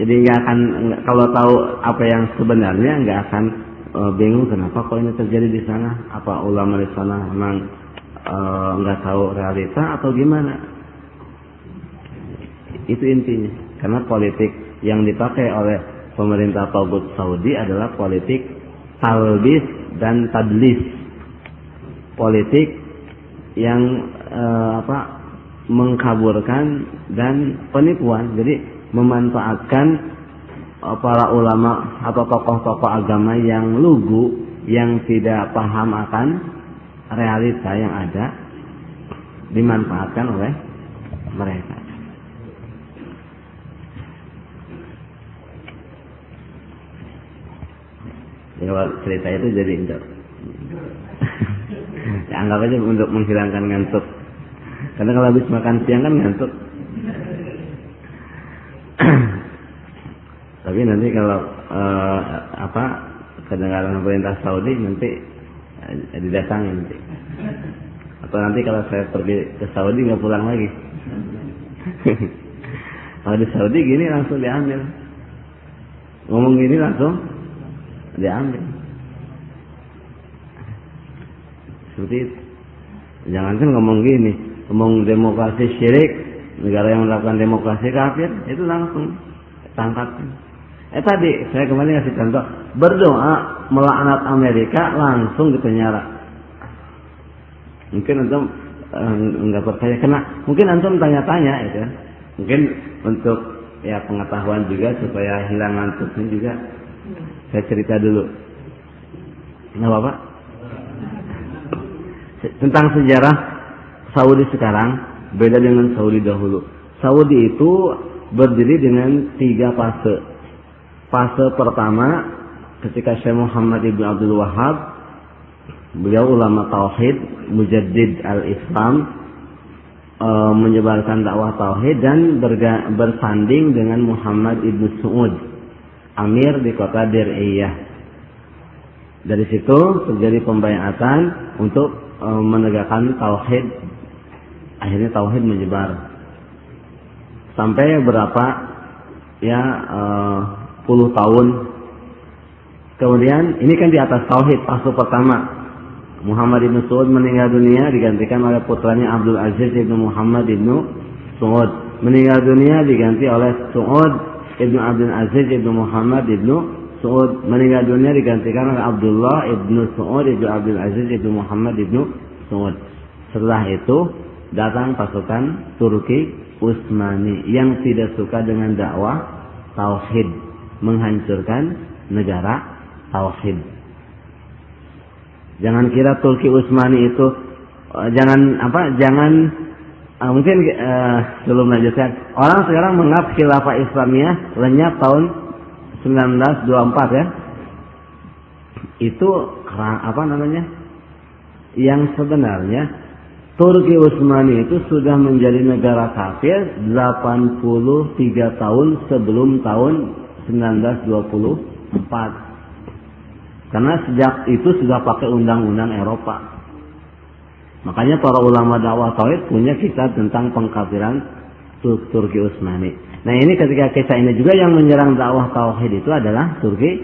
Jadi nggak akan, kalau tahu apa yang sebenarnya nggak akan bingung kenapa kok ini terjadi di sana. Apa ulama di sana memang nggak tahu realita atau gimana? Itu intinya. Karena politik yang dipakai oleh pemerintah Tagut Saudi adalah politik talbis dan tadlis. Politik yang mengkaburkan dan penipuan. Jadi memanfaatkan para ulama atau tokoh-tokoh agama yang lugu, yang tidak paham akan realita yang ada, dimanfaatkan oleh mereka. Jadi kalau cerita itu jadi ya, anggap aja untuk menghilangkan ngantuk. Karena kalau habis makan siang kan ngantuk. Tapi nanti kalau kedengaran pemerintah Saudi nanti didatangi nanti. Atau nanti kalau saya pergi ke Saudi nggak pulang lagi. Kalau di Saudi gini langsung diambil. Ngomong gini langsung diambil. Seperti itu. Jangankan ngomong gini, ngomong demokrasi syirik, negara yang melakukan demokrasi kafir, itu langsung tangkap. Tadi saya kemarin ngasih contoh, berdoa melaknat Amerika langsung dipenjara. Mungkin antum nggak percaya, kena. Mungkin antum tanya-tanya itu, mungkin untuk ya pengetahuan juga supaya hilang ngantuknya juga. Saya cerita dulu, nggak apa-apa, tentang sejarah Saudi sekarang beda dengan Saudi dahulu. Saudi itu berdiri dengan 3 fase. Fase pertama ketika Syekh Muhammad ibn Abdul Wahhab, beliau ulama tauhid, mujaddid al-Islam, menyebarkan dakwah tauhid dan bersanding dengan Muhammad ibn Saud, amir di kota Dir'iyah. Dari situ terjadi pembayatan untuk menegakkan tauhid. Akhirnya tauhid menyebar sampai berapa ya puluh tahun. Kemudian ini kan di atas tauhid fase pertama. Muhammad ibn Saud meninggal dunia digantikan oleh putranya Abdul Aziz ibn Muhammad ibn Saud. Meninggal dunia diganti oleh Saud ibn Abdul Aziz ibn Muhammad ibn Saud. Meninggal dunia digantikan oleh Abdullah ibn Saud ibn Abdul Aziz ibn Muhammad ibn Saud. Setelah itu datang pasukan Turki Utsmani yang tidak suka dengan dakwah tauhid, menghancurkan negara tauhid. Jangan kira Turki Utsmani itu jangan mungkin sebelum lanjutkan, orang sekarang menganggap khilafah Islamiyah lenyap tahun 1924 ya. Itu yang sebenarnya Turki Utsmani itu sudah menjadi negara kafir 83 tahun sebelum tahun 1924. Karena sejak itu sudah pakai undang-undang Eropa. Makanya para ulama dakwah tauhid punya kitab tentang pengkafiran Turki Utsmani. Nah ini ketika kisah ini juga yang menyerang dakwah tauhid itu adalah Turki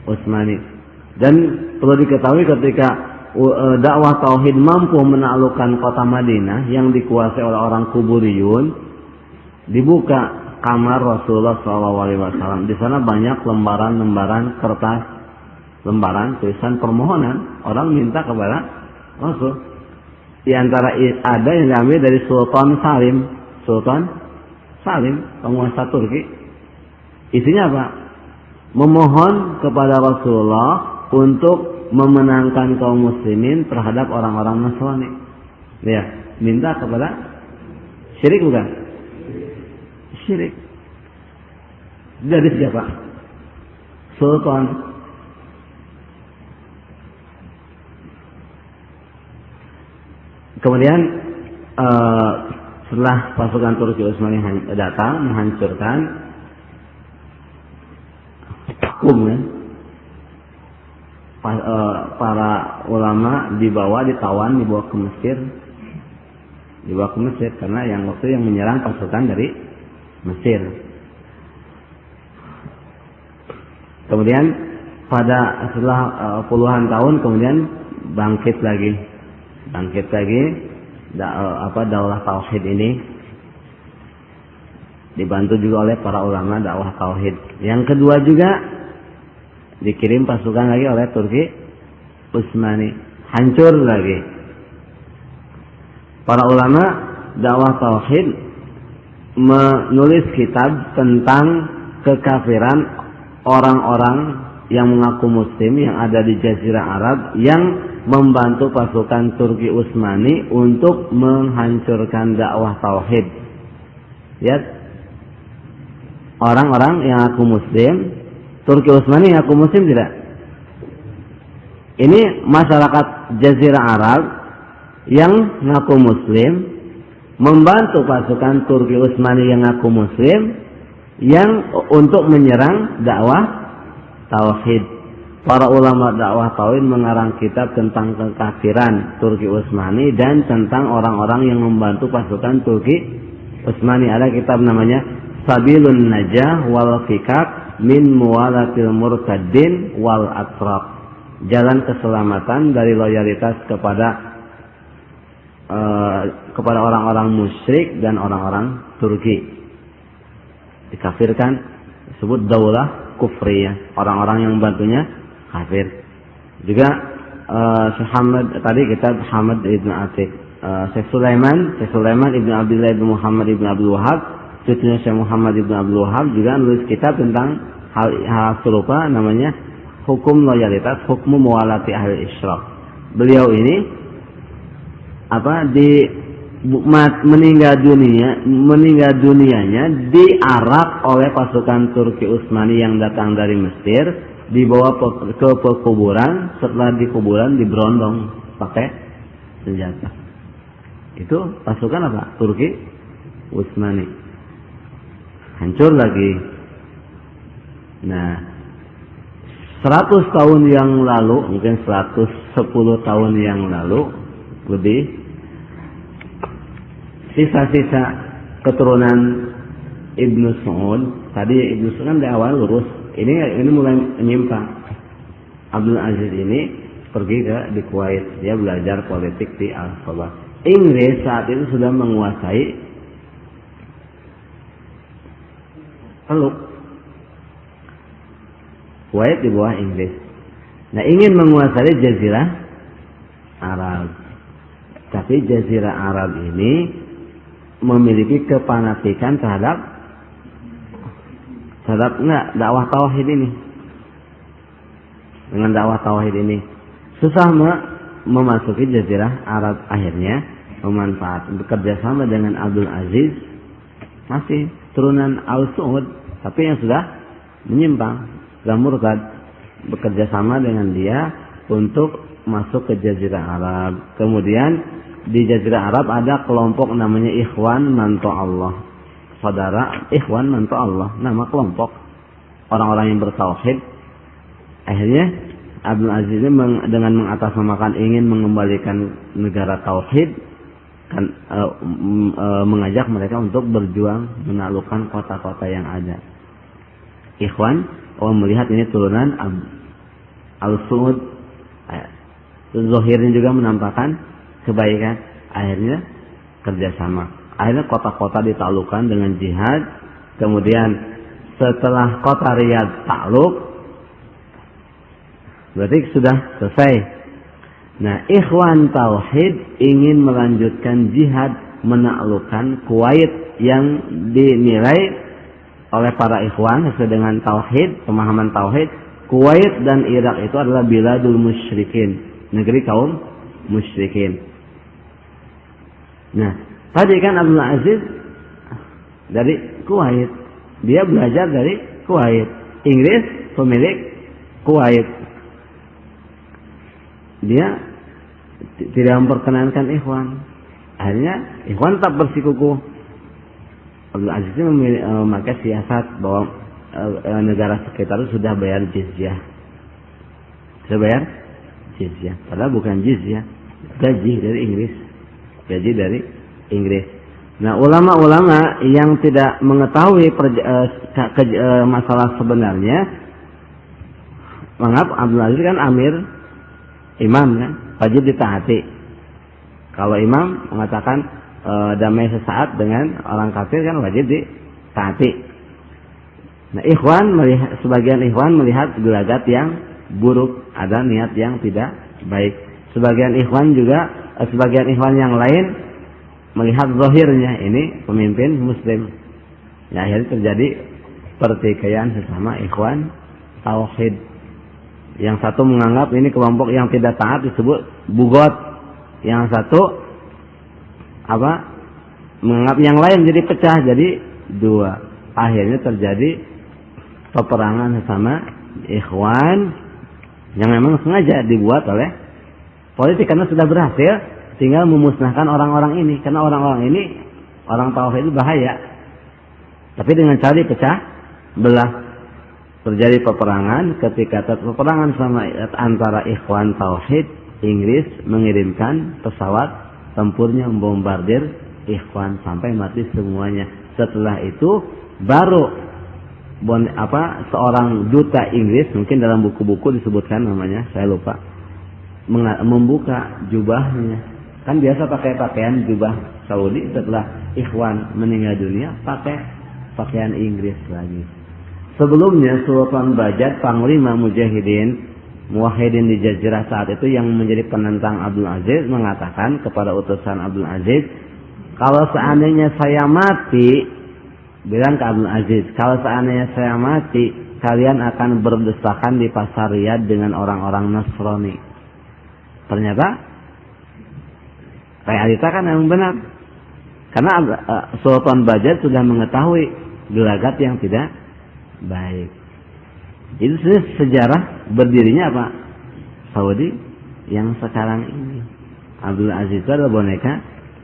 Utsmani. Dan perlu diketahui ketika dakwah tauhid mampu menaklukkan kota Madinah yang dikuasai oleh orang kuburiyun, dibuka kamar Rasulullah SAW. Di sana banyak lembaran-lembaran kertas, lembaran tulisan permohonan orang minta kepada Rasul. Di antara ada yang diambil dari Sultan Salim, penguasa Turki. Isinya apa? Memohon kepada Rasulullah untuk memenangkan kaum muslimin terhadap orang-orang Nasrani. Ya, minta kepada syirik bukan? Syirik. Dari siapa? Sultan. Kemudian setelah pasukan Turki Utsmani datang menghancurkan hukum, para ulama ditawan dibawa ke Mesir karena yang waktu yang menyerang pasukan dari Mesir. Kemudian pada setelah puluhan tahun kemudian bangkit lagi daulah tauhid ini, dibantu juga oleh para ulama dakwah tauhid. Yang kedua juga dikirim pasukan lagi oleh Turki Utsmani, hancur lagi. Para ulama dakwah tauhid menulis kitab tentang kekafiran orang-orang yang mengaku muslim yang ada di Jazirah Arab yang membantu pasukan Turki Utsmani untuk menghancurkan dakwah tauhid. Lihat, orang-orang yang ngaku muslim, Turki Utsmani yang ngaku muslim tidak? Ini masyarakat Jazirah Arab yang ngaku muslim membantu pasukan Turki Utsmani yang ngaku muslim yang untuk menyerang dakwah tauhid. Para ulama dakwah tauhid mengarang kitab tentang kekafiran Turki Utsmani dan tentang orang-orang yang membantu pasukan Turki Utsmani. Ada kitab namanya Sabilun Najah wal Fikak min Muwalatil Murtaddin wal Atraq. Jalan keselamatan dari loyalitas kepada orang-orang musyrik dan orang-orang Turki. Dikafirkan disebut daulah kufriyah, orang-orang yang membantunya kafir. Juga Syekh Hamad tadi kitab Hamad Ibn Atiq, Syekh Sulaiman Ibn Abdullah Ibn Muhammad Ibn Abdul Wahab, cucunya Syekh Muhammad Ibn Abdul Wahab juga nulis kitab tentang hal serupa, namanya Hukum Loyalitas, Hukmu Muwalati Ahli Isyraq. Beliau ini meninggal dunianya diarak oleh pasukan Turki Utsmani yang datang dari Mesir, dibawa ke pekuburan, setelah di kuburan diberondong pakai senjata. Itu pasukan apa? Turki Utsmani. Hancur lagi. Nah, 100 tahun yang lalu, mungkin 110 tahun yang lalu lebih, sisa-sisa keturunan Ibnu Saud. Tadi Ibnu Saud kan di awal lurus, ini mulai menyimpang. Abdul Aziz ini pergi di Kuwait, dia belajar politik di Al-Sabah. Inggris saat itu sudah menguasai Teluk. Kuwait di bawah Inggris. Nah, ingin menguasai Jazirah Arab. Tapi Jazirah Arab ini memiliki kefanatikan terhadap dakwah tauhid ini. Dengan dakwah tauhid ini susah memasuki Jazirah Arab. Akhirnya memanfaatkan, bekerja sama dengan Abdul Aziz, masih turunan Al Saud, tapi yang sudah menyimpang, sudah murtad, bekerja sama dengan dia untuk masuk ke Jazirah Arab. Kemudian di Jazirah Arab ada kelompok namanya Ikhwan Manto Allah. Saudara Ikhwan Manto Allah, nama kelompok orang-orang yang bertauhid. Akhirnya Abdul Aziz ini dengan mengatasnamakan ingin mengembalikan negara tauhid, kan, mengajak mereka untuk berjuang menaklukkan kota-kota yang ada. Ikhwan melihat ini turunan Al-Saud, zahirnya juga menampakkan kebaikan. Akhirnya kerjasama. Akhirnya kota-kota ditaklukkan dengan jihad. Kemudian setelah kota Riyadh takluk, berarti sudah selesai. Nah, Ikhwan Tauhid ingin melanjutkan jihad menaklukkan Kuwait yang dinilai oleh para ikhwan sesuai dengan tauhid, pemahaman tauhid. Kuwait dan Irak itu adalah biladul musyrikin, negeri kaum musyrikin. Nah, tadi kan Abdul Aziz dari Kuwait, dia belajar dari Kuwait. Inggris pemilik Kuwait, dia tidak memperkenankan ikhwan. Akhirnya ikhwan tetap bersikukuh. Abdul Aziz memakai siasat bahwa negara sekitar itu sudah bayar jizyah. Sudah bayar jizyah. Padahal bukan jizyah, gaji dari Inggris. Gaji dari Inggris. Nah, ulama-ulama yang tidak mengetahui masalah sebenarnya menganggap Abdul Aziz kan amir, imam kan, wajib ditaati. Kalau imam mengatakan damai sesaat dengan orang kafir kan wajib ditaati. Nah, sebagian ikhwan melihat gelagat yang buruk, ada niat yang tidak baik. Sebagian ikhwan yang lain melihat zahirnya ini pemimpin muslim. Ya, akhirnya terjadi pertikaian sesama ikhwan tauhid. Yang satu menganggap ini kelompok yang tidak taat disebut bugot. Yang satu menganggap yang lain jadi pecah jadi dua. Akhirnya terjadi peperangan sesama ikhwan yang memang sengaja dibuat oleh politik karena sudah berhasil, tinggal memusnahkan orang-orang ini. Karena orang-orang ini orang tauhid itu bahaya. Tapi dengan cara dipecah belah, terjadi peperangan. Ketika peperangan antara ikhwan tauhid, Inggris mengirimkan pesawat tempurnya membombardir ikhwan sampai mati semuanya. Setelah itu baru seorang duta Inggris, mungkin dalam buku-buku disebutkan namanya, saya lupa, membuka jubahnya. Kan biasa pakai pakaian jubah Saudi, setelah ikhwan meninggal dunia pakai pakaian Inggris lagi. Sebelumnya Sultan Bajat, panglima mujahidin muwahhidin di Jazirah saat itu yang menjadi penentang Abdul Aziz, mengatakan kepada utusan Abdul Aziz, kalau seandainya saya mati, bilang ke Abdul Aziz, kalau seandainya saya mati, kalian akan berdesakan di pasar Riyadh dengan orang-orang Nasrani. Ternyata realita kan yang benar. Karena Sultan Bajat sudah mengetahui gelagat yang tidak baik. Itu sejarah berdirinya apa? Saudi yang sekarang ini. Abdul Aziz itu adalah boneka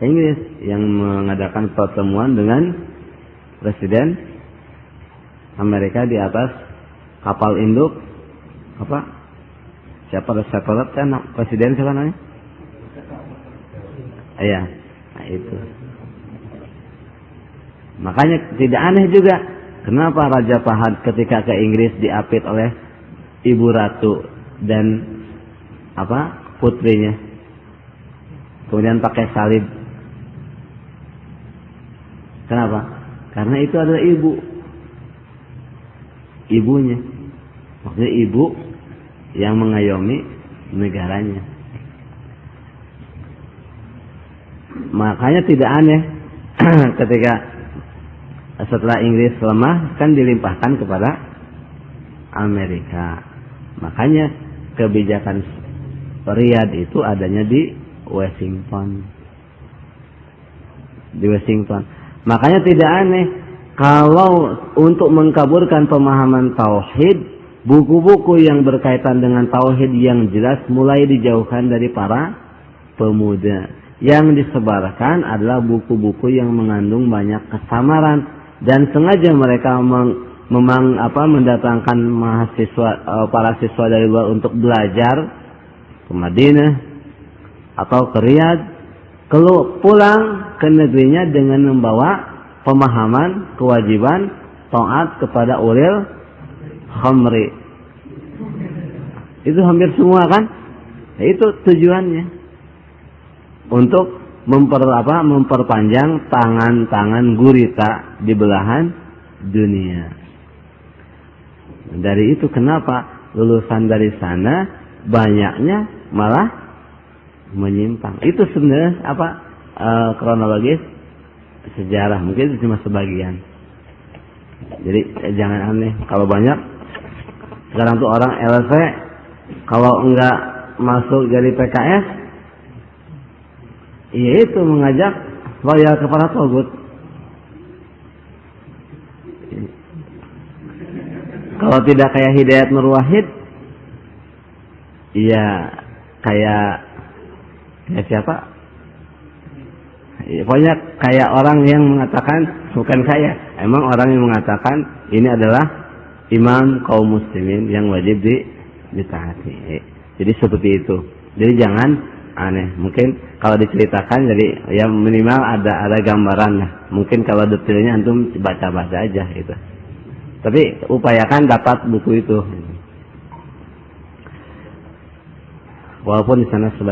Inggris yang mengadakan pertemuan dengan Presiden Amerika di atas kapal induk siapa Roosevelt kan presiden siapa namanya? Iya, nah itu. Makanya tidak aneh juga kenapa Raja Fahad ketika ke Inggris diapit oleh Ibu Ratu dan putrinya, kemudian pakai salib. Kenapa? Karena itu adalah ibunya, maksudnya ibu yang mengayomi negaranya. Makanya tidak aneh ketika setelah Inggris lemah kan dilimpahkan kepada Amerika. Makanya kebijakan Riyadh itu adanya di Washington. Makanya tidak aneh kalau untuk mengkaburkan pemahaman tauhid, buku-buku yang berkaitan dengan tauhid yang jelas mulai dijauhkan dari para pemuda. Yang disebarkan adalah buku-buku yang mengandung banyak kesamaran dan sengaja mereka mendatangkan para siswa dari luar untuk belajar ke Madinah atau ke Riyadh, pulang ke negerinya dengan membawa pemahaman kewajiban taat kepada ulil khamri. Itu hampir semua kan? Nah, itu tujuannya untuk memperpanjang tangan-tangan gurita di belahan dunia. Dari itu kenapa lulusan dari sana banyaknya malah menyimpang. Itu sebenarnya kronologis sejarah, mungkin itu cuma sebagian. Jadi jangan aneh kalau banyak sekarang tuh orang LC kalau enggak masuk jadi PKS, yaitu mengajak loyal kepada Togut. Kalau tidak kayak Hidayat Nur Wahid, iya kayak siapa? Ya, pokoknya kayak orang yang mengatakan, bukan kayak, emang orang yang mengatakan ini adalah imam kaum muslimin yang wajib ditaati. Jadi seperti itu. Jadi jangan aneh. Mungkin kalau diceritakan jadi ya minimal ada gambaran lah. Mungkin kalau detailnya antum baca-baca aja gitu. Tapi upayakan dapat buku itu. Walaupun di sana sebagai